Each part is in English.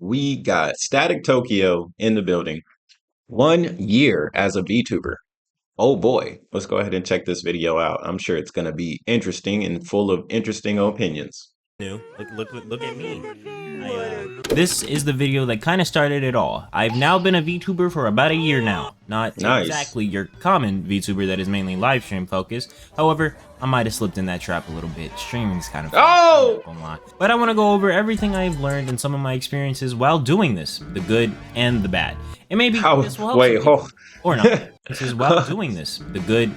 We got StaticTokyo in the building. 1 year as a VTuber. Oh boy, let's go ahead and check this video out. I'm sure it's going to be interesting and full of interesting opinions. Look at me. This is the video that kind of started it all. I've now been a VTuber for about a year now. Not Nice. exactly your common VTuber that is mainly live stream focused. However, I might have slipped in that trap a little bit. Streaming's kind of fun, I'm not gonna lie. But I want to go over everything I've learned and some of my experiences while doing this, the good and the bad. And maybe this will help Wait, some people. Or not. This is while doing this, the good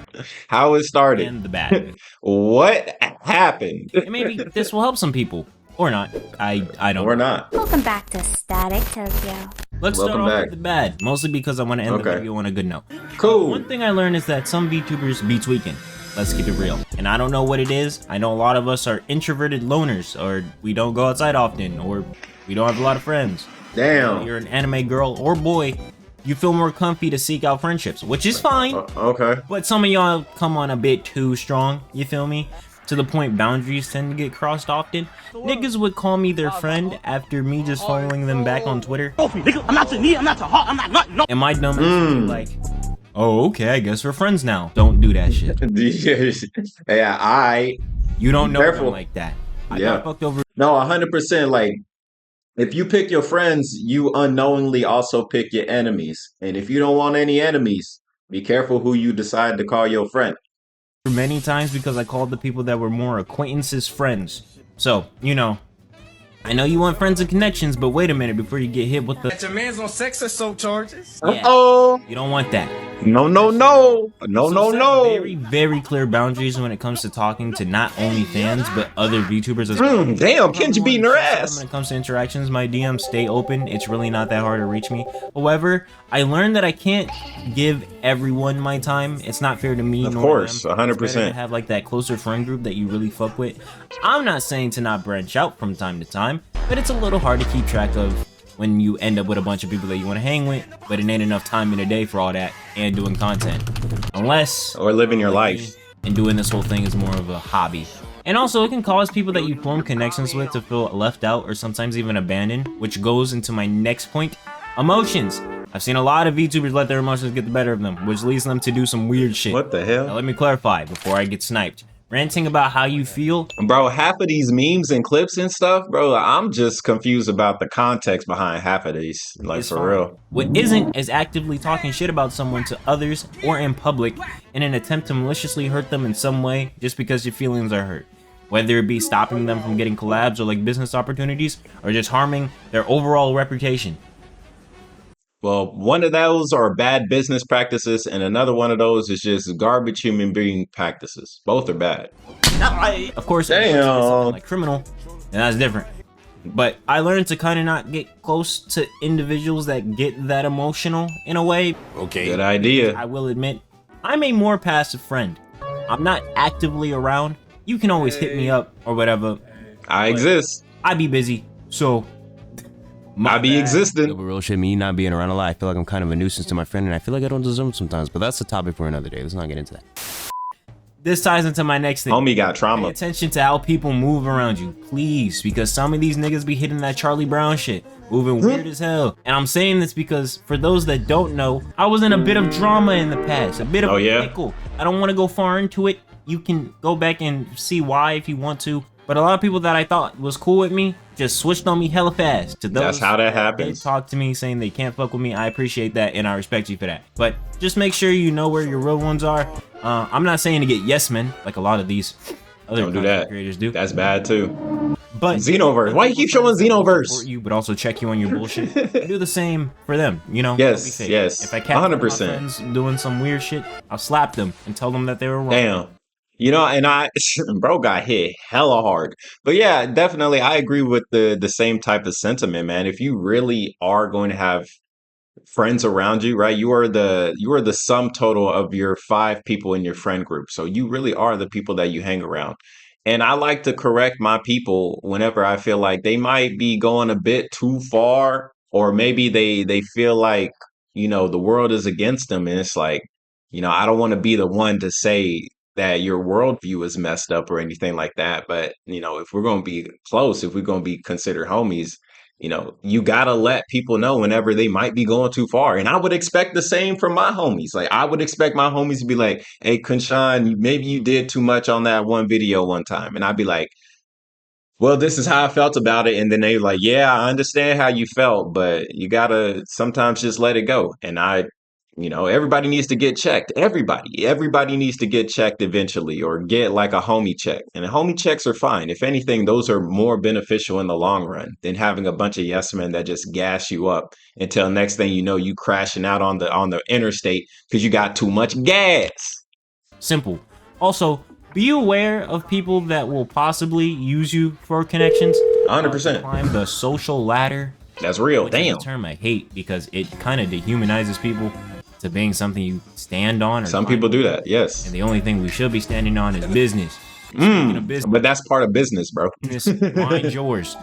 How it started and the bad. What happened? And maybe this will help some people. Or not. I don't Or know. not. Welcome back to StaticTokyo. Let's Welcome start off back. with the bad, mostly because I want to end the Okay. video on a good note. Cool. One thing I learned is that some VTubers be tweaking. Let's keep it real. And I don't know what it is. I know a lot of us are introverted loners, or we don't go outside often, or we don't have a lot of friends. Damn. You're an anime girl or boy, you feel more comfy to seek out friendships, which is fine. Okay. But some of y'all come on a bit too strong, you feel me? To the point boundaries tend to get crossed often. Niggas would call me their friend after me just following them back on Twitter. I'm not too neat, I'm not too hot, I'm not no. And my dumb ass would be like, oh, okay, I guess we're friends now. Don't do that shit. Yeah, You don't know Careful. them like that. I Yeah. got fucked over. no, 100%. Like, if you pick your friends, you unknowingly also pick your enemies. And if you don't want any enemies, be careful who you decide to call your friend. Many times because I called the people that were more acquaintances friends. So, you know, I know you want friends and connections, but wait a minute before you get hit with the... Your man's on sex assault charges. Yeah, Oh, you don't want that. no. So set very, very clear boundaries when it comes to talking to not only fans, but other VTubers as well. Damn, Kenji beating her ass. When it comes to interactions, my DMs stay open. It's really not that hard to reach me. However, I learned that I can't give everyone my time. It's not fair to me. Of nor course, them. 100%. It's better to have like that closer friend group that you really fuck with. I'm not saying to not branch out from time to time, but it's a little hard to keep track of when you end up with a bunch of people that you want to hang with, but it ain't enough time in a day for all that and doing content. Unless Or living your life. and doing this whole thing is more of a hobby. And also, it can cause people that you form connections with to feel left out or sometimes even abandoned, which goes into my next point, emotions. I've seen a lot of VTubers let their emotions get the better of them, which leads them to do some weird shit. What the Now, hell? let me clarify before I get sniped. Ranting about how you feel, Bro, half of these memes and clips and stuff, bro, I'm just confused about the context behind half of these. Like, is for fine. real. What isn't is actively talking shit about someone to others or in public in an attempt to maliciously hurt them in some way just because your feelings are hurt. Whether it be stopping them from getting collabs or like business opportunities, or just harming their overall reputation. Well, one of those are bad business practices, and another one of those is just garbage human being practices. Both are bad. Of course, if it's Damn. something like criminal, and that's different. But I learned to kind of not get close to individuals that get that emotional in a way. Okay. Good idea. I will admit, I'm a more passive friend. I'm not actively around. You can always hit me up or whatever. I exist. I be busy, so I be Yo, existing. but real shit, me not being around a lot, I feel like I'm kind of a nuisance to my friend, and I feel like I don't deserve him sometimes, but that's a topic for another day. Let's not get into that. this ties into my next thing. Homie got Pay trauma. attention to how people move around you, please, because some of these niggas be hitting that Charlie Brown shit, moving weird as hell. And I'm saying this because for those that don't know, I was in a bit of drama in the past, a bit of Oh, a yeah? pickle. I don't want to go far into it. You can go back and see why if you want to. But a lot of people that I thought was cool with me just switched on me hella fast. To those That's how that did happens. talk to me saying they can't fuck with me, I appreciate that and I respect you for that. But just make sure you know where your real ones are. I'm not saying to get yes men like a lot of these other Don't do content that. creators do. That's bad too. But Xenoverse. Why you keep showing Xenoverse? support you, but also check you on your bullshit. Do the same for them, you know? Yes, Don't be fake. yes, If I catch one of my 100%. friends doing some weird shit, I'll slap them and tell them that they were wrong. Damn. You know, and bro got hit hella hard. But yeah, definitely, I agree with the same type of sentiment, man. If you really are going to have friends around you, right? You are the sum total of your 5 people in your friend group. So you really are the people that you hang around. And I like to correct my people whenever I feel like they might be going a bit too far, or maybe they feel like, you know, the world is against them, and it's like, you know, I don't want to be the one to say that your worldview is messed up or anything like that. But, you know, if we're going to be close, if we're going to be considered homies, you gotta let people know whenever they might be going too far. And I would expect the same from my homies. Like, I would expect my homies to be like, hey, KhunShawn, maybe you did too much on that one video one time. And I'd be like, well, this is how I felt about it. And then they like, yeah, I understand how you felt, but you gotta sometimes just let it go. And everybody needs to get checked. Everybody needs to get checked eventually, or get like a homie check. And homie checks are fine. If anything, those are more beneficial in the long run than having a bunch of yes men that just gas you up until next thing you know, you crashing out on the interstate because you got too much gas. Simple. Also, be aware of people that will possibly use you for connections. 100%. Climb the social ladder. That's real. Which Damn. is a term I hate because it kind of dehumanizes people to being something you stand on. Some people do that, yes. And the only thing we should be standing on is business. Speaking of business, but that's part of business, bro. Mind yours.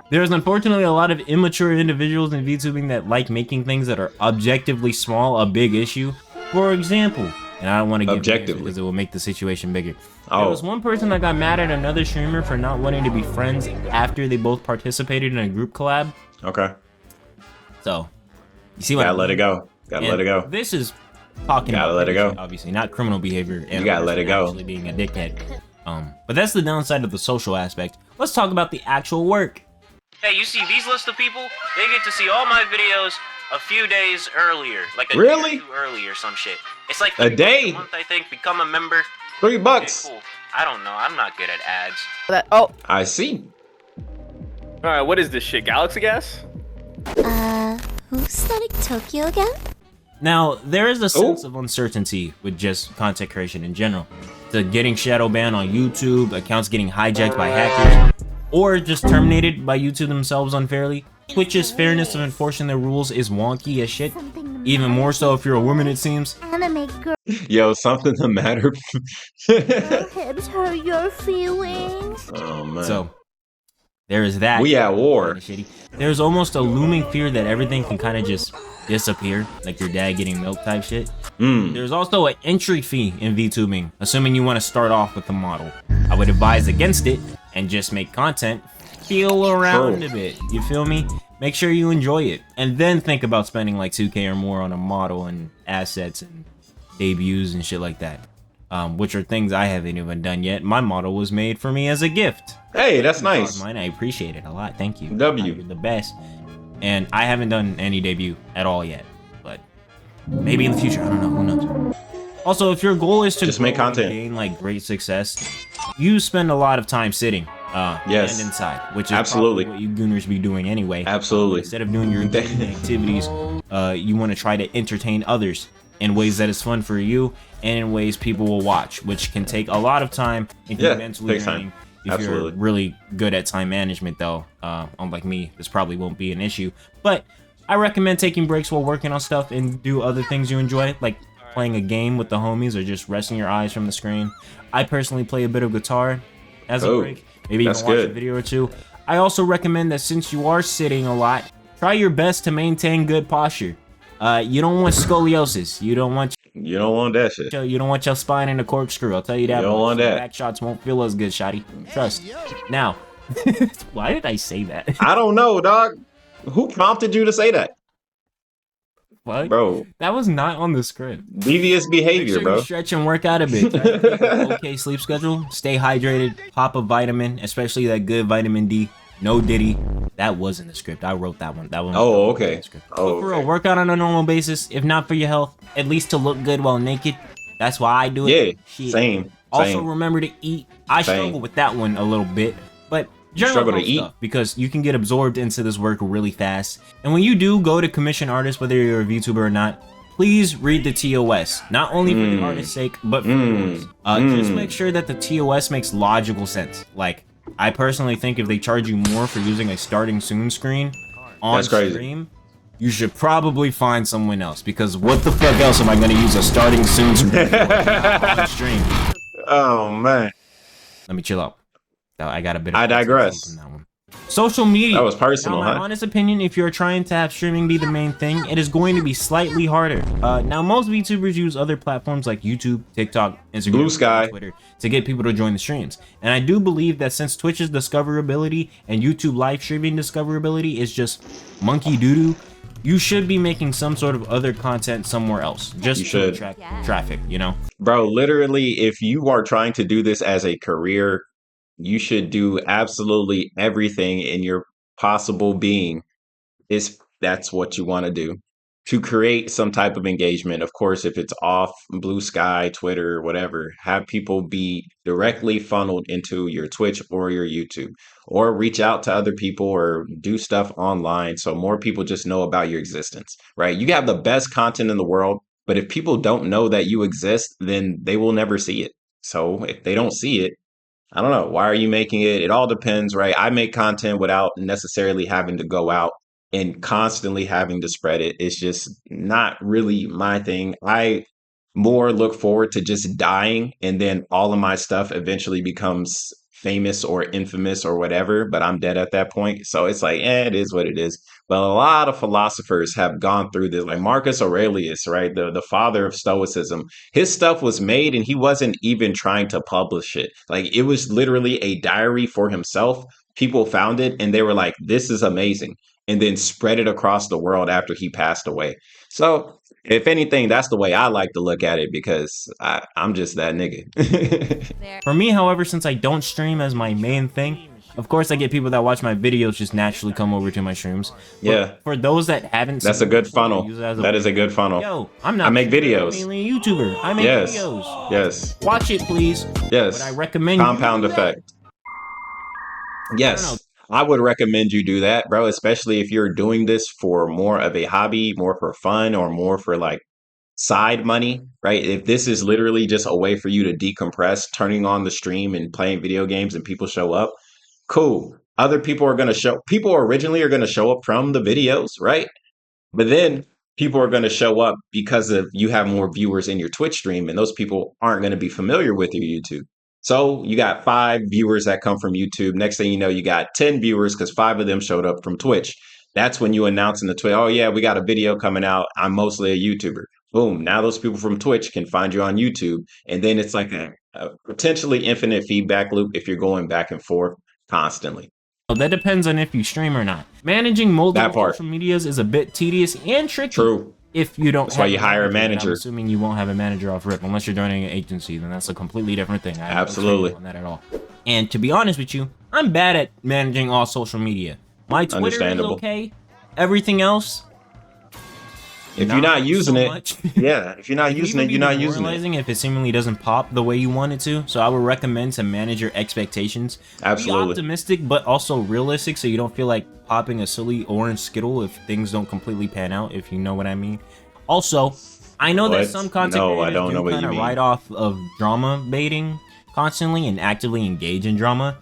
There's unfortunately a lot of immature individuals in VTubing that like making things that are objectively small a big issue. For example, and I don't want to give objectively because it will make the situation bigger. There was one person that got mad at another streamer for not wanting to be friends after they both participated in a group collab. Okay. So, you see what gotta let it go. Gotta let it go. This is talking gotta about let it go. Obviously, not criminal behavior. And you gotta let it go. Actually being a dickhead. But that's the downside of the social aspect. Let's talk about the actual work. Hey, you see these list of people? They get to see all my videos a few days earlier, like a day or two early or some shit. It's like a day, a month, I think. Become a member. $3. Okay, cool. I don't know. I'm not good at ads. I see. All right, what is this shit? Galaxy gas? Who's StaticTokyo again? Now, there is a sense of uncertainty with just content creation in general. The getting shadow banned on YouTube, accounts getting hijacked by hackers, or just terminated by YouTube themselves unfairly. Twitch's fairness of enforcing their rules is wonky as shit. Even more so if you're a woman, it seems. Anime girl. Yo, something the matter. Hips hurt your feelings. Oh man. So there is that. We at war. There's almost a looming fear that everything can kind of just disappear, like your dad getting milk type shit. There's also an entry fee in VTubing, assuming you want to start off with a model. I would advise against it and just make content. Feel around a bit, you feel me? Make sure you enjoy it, and then think about spending like 2K or more on a model and assets and debuts and shit like that. Which are things I haven't even done yet. My model was made for me as a gift. Hey, that's nice. Mine, I appreciate it a lot. Thank you. You're the best. And I haven't done any debut at all yet, but maybe in the future. I don't know. Who knows? Also, if your goal is to just make content, gain like great success, you spend a lot of time sitting. Yes. And inside, which is absolutely what you gooners be doing anyway. Absolutely. Instead of doing your activities, you want to try to entertain others in ways that is fun for you and in ways people will watch, which can take a lot of time and can mentally draining. If you're really good at time management, though, unlike me, this probably won't be an issue. But I recommend taking breaks while working on stuff and do other things you enjoy, like playing a game with the homies or just resting your eyes from the screen. I personally play a bit of guitar as a break. Maybe you can watch a video or two. I also recommend that since you are sitting a lot, try your best to maintain good posture. You don't want scoliosis. You don't want that shit. You don't want your spine in a corkscrew. I'll tell you that. You don't want that. Back shots won't feel as good, shotty. Trust. Now, why did I say that? I don't know, dog. Who prompted you to say that? What? Bro. That was not on the script. Devious behavior, Make sure bro. You stretch and work out a bit. Try to keep an okay sleep schedule. Stay hydrated. Pop a vitamin, especially that good vitamin D. No Diddy. That was in the script. I wrote that one. Oh, okay. For real, work out on a normal basis. If not for your health, at least to look good while naked. That's why I do it. Yeah, same. Also, remember to eat. I struggle with that one a little bit, but struggle to eat because you can get absorbed into this work really fast. And when you do go to commission artists, whether you're a VTuber or not, please read the TOS. Not only for the artist's sake, but for yours. Just make sure that the TOS makes logical sense. Like, I personally think if they charge you more for using a starting soon screen on stream, you should probably find someone else, because what the fuck else am I going to use a starting soon screen for on stream? Oh man. Let me chill out. I got a bit of I digress. on that one. Social media. That was personal, now, my huh? honest opinion, if you're trying to have streaming be the main thing, it is going to be slightly harder. Now, most VTubers use other platforms like YouTube, TikTok, Instagram, Blue Sky, Twitter to get people to join the streams. And I do believe that since Twitch's discoverability and YouTube live streaming discoverability is just monkey doo-doo, you should be making some sort of other content somewhere else, just to attract traffic, you know? Bro, literally, if you are trying to do this as a career, you should do absolutely everything in your possible being is that's what you want to do to create some type of engagement. Of course, if it's off Blue Sky, Twitter, whatever, have people be directly funneled into your Twitch or your YouTube, or reach out to other people or do stuff online so more people just know about your existence, right? You have the best content in the world, but if people don't know that you exist, then they will never see it. So if they don't see it, I don't know. Why are you making it? It all depends, right? I make content without necessarily having to go out and constantly having to spread it. It's just not really my thing. I more look forward to just dying and then all of my stuff eventually becomes famous or infamous or whatever, but I'm dead at that point. So it's like, it is what it is. But a lot of philosophers have gone through this, like Marcus Aurelius, right? The father of Stoicism. His stuff was made and he wasn't even trying to publish it. Like it was literally a diary for himself. People found it and they were like, this is amazing. And then spread it across the world after he passed away. So if anything, that's the way I like to look at it because I'm just that nigga. For me, however, since I don't stream as my main thing, of course I get people that watch my videos just naturally come over to my streams. But yeah. for those that haven't That's seen a good funnel. That is a good funnel. Yo, I'm not I make videos. I'm mainly a YouTuber. I make videos. Yes. Watch it, please. Yes. But I recommend compound effect. Yes. I would recommend you do that, bro, especially if you're doing this for more of a hobby, more for fun, or more for like side money, right? If this is literally just a way for you to decompress, turning on the stream and playing video games and people show up, cool. Other people are going to show, people originally are going to show up from the videos, right? But then people are going to show up because of you have more viewers in your Twitch stream and those people aren't going to be familiar with your YouTube. So you got 5 viewers that come from YouTube. Next thing you know, you got 10 viewers because 5 of them showed up from Twitch. That's when you announce in the Twitch, oh yeah, we got a video coming out. I'm mostly a YouTuber. Boom. Now those people from Twitch can find you on YouTube. And then it's like a potentially infinite feedback loop if you're going back and forth constantly. That depends on if you stream or not. Managing multiple social medias is a bit tedious and tricky. True. If you don't, that's why you hire a manager. I'm assuming you won't have a manager off rip unless you're joining an agency. Then that's a completely different thing. I Absolutely. On that at all. And to be honest with you, I'm bad at managing all social media. My Twitter is okay. Everything else, if you're not using it, yeah. If you're not using it, you're not using it. If it seemingly doesn't pop the way you want it to, so I would recommend to manage your expectations. Absolutely. Be optimistic, but also realistic, so you don't feel like popping a silly orange Skittle if things don't completely pan out. If you know what I mean. Also, I know that some content creators do kind of write off of drama baiting constantly and actively engage in drama.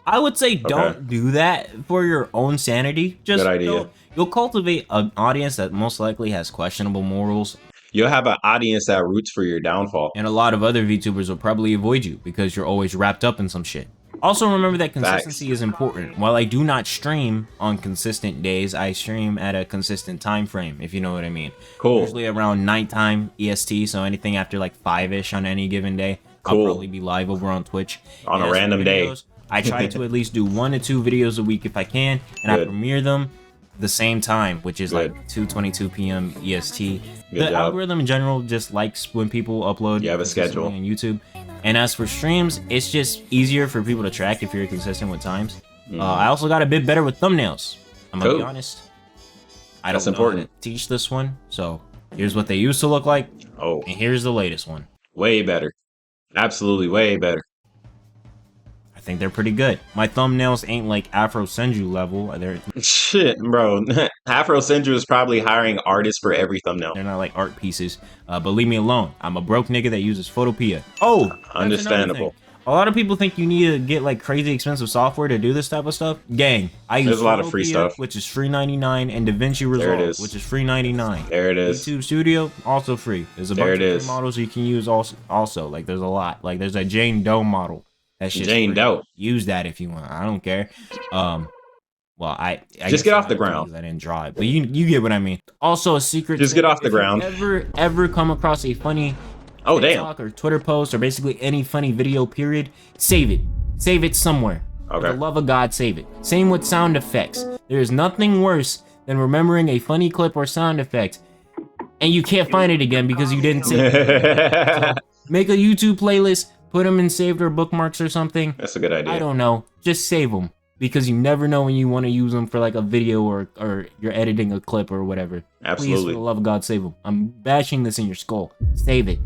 I would say don't do that for your own sanity. Just good idea. You'll cultivate an audience that most likely has questionable morals. You'll have an audience that roots for your downfall. And a lot of other VTubers will probably avoid you because you're always wrapped up in some shit. Also remember that consistency is important. While I do not stream on consistent days, I stream at a consistent time frame, if you know what I mean. Cool. Usually around nighttime EST, so anything after like 5-ish on any given day, I'll probably be live over on Twitch. On a random day. I try to at least do 1 to 2 videos a week if I can, and I premiere them the same time, which is like 2:22 p.m. EST. The algorithm in general just likes when people upload. You have a schedule on YouTube. And as for streams, it's just easier for people to track if you're consistent with times. I also got a bit better with thumbnails. I'm gonna be honest. I don't know how to teach this one, so here's what they used to look like. And here's the latest one. Way better. Absolutely way better. I think they're pretty good. My thumbnails ain't like Afro Senju level. They're shit, bro. Afro Senju is probably hiring artists for every thumbnail. They're not like art pieces, but leave me alone. I'm a broke nigga that uses Photopea. Oh, understandable. A lot of people think you need to get like crazy expensive software to do this type of stuff. Gang, I use a lot of free stuff, which is free 99, and DaVinci Resolve, which is free 99. There it is. YouTube Studio, also free. There's a bunch of free models you can use also. Like there's a lot. Like there's a Jane Doe model. That shit's Jane Doe. Use that if you want. I don't care. Well, I Just guess get I off the have to ground. use, I didn't draw it, but you get what I mean. Also, a secret. Just tip, get off the if you ground. ever come across a funny Oh, damn. TikTok or Twitter post or basically any funny video, period, save it. Save it somewhere. For Okay. the love of God, save it. Same with sound effects. There is nothing worse than remembering a funny clip or sound effect and you can't find it again because you didn't save it. So make a YouTube playlist, put them in saved or bookmarks or something. That's a good idea. I don't know. Just save them because you never know when you want to use them for like a video or you're editing a clip or whatever. Please, Absolutely. for the love of God, save them. I'm bashing this in your skull. Save it.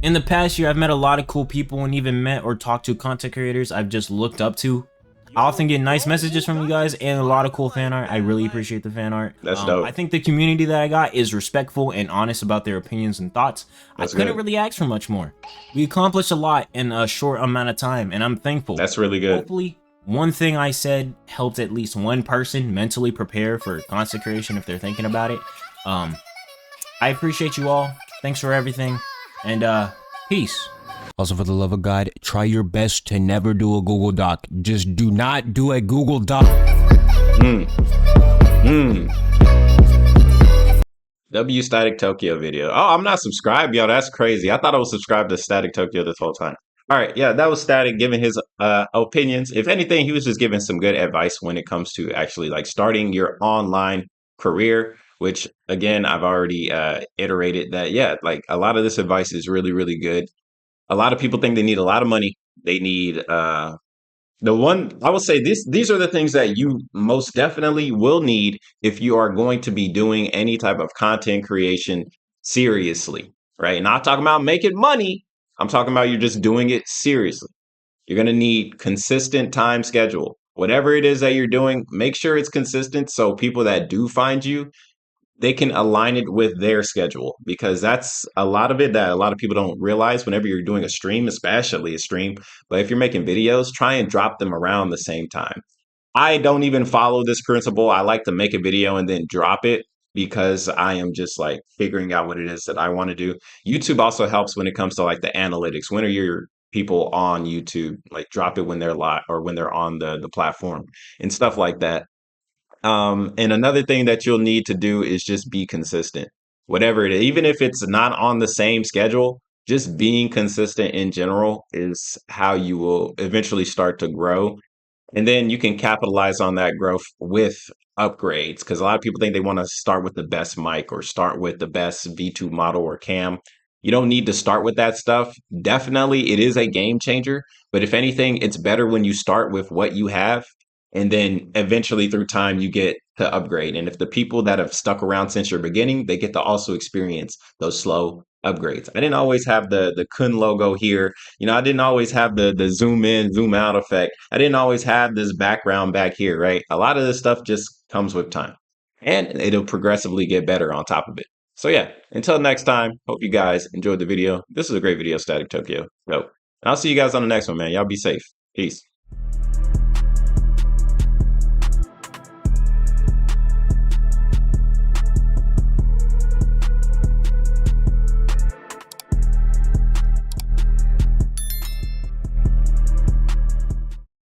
In the past year, I've met a lot of cool people and even met or talked to content creators I've just looked up to. I often get nice messages from you guys and a lot of cool fan art. I really appreciate the fan art. That's dope. I think the community that I got is respectful and honest about their opinions and thoughts. That's I couldn't good. really ask for much more. We accomplished a lot in a short amount of time, and I'm thankful. That's really good. Hopefully, one thing I said helped at least one person mentally prepare for content creation if they're thinking about it. I appreciate you all. Thanks for everything, and peace. Also, for the love of God, try your best to never do a Google Doc. Just do not do a Google Doc. StaticTokyo video. Oh, I'm not subscribed, yo. That's crazy. I thought I was subscribed to StaticTokyo this whole time. All right, yeah, that was Static giving his opinions. If anything, he was just giving some good advice when it comes to actually like starting your online career. Which again, I've already iterated that. Yeah, like a lot of this advice is really, really good. A lot of people think they need a lot of money. They need the one I will say these are the things that you most definitely will need if you are going to be doing any type of content creation seriously, right? Not talking about making money. I'm talking about you're just doing it seriously. You're going to need consistent time schedule. Whatever it is that you're doing, make sure it's consistent so people that do find you, they can align it with their schedule, because that's a lot of it that a lot of people don't realize whenever you're doing a stream, especially a stream. But if you're making videos, try and drop them around the same time. I don't even follow this principle. I like to make a video and then drop it because I am just like figuring out what it is that I want to do. YouTube also helps when it comes to like the analytics. When are your people on YouTube? Like drop it when they're live or when they're on the platform and stuff like that. And another thing that you'll need to do is just be consistent. Whatever it is, even if it's not on the same schedule, just being consistent in general is how you will eventually start to grow. And then you can capitalize on that growth with upgrades, because a lot of people think they want to start with the best mic or start with the best V2 model or cam. You don't need to start with that stuff. Definitely, it is a game changer. But if anything, it's better when you start with what you have. And then eventually through time, you get to upgrade. And if the people that have stuck around since your beginning, they get to also experience those slow upgrades. I didn't always have the Khun logo here. You know, I didn't always have the zoom in, zoom out effect. I didn't always have this background back here, right? A lot of this stuff just comes with time. And it'll progressively get better on top of it. So yeah, until next time, hope you guys enjoyed the video. This is a great video, StaticTokyo. So I'll see you guys on the next one, man. Y'all be safe. Peace.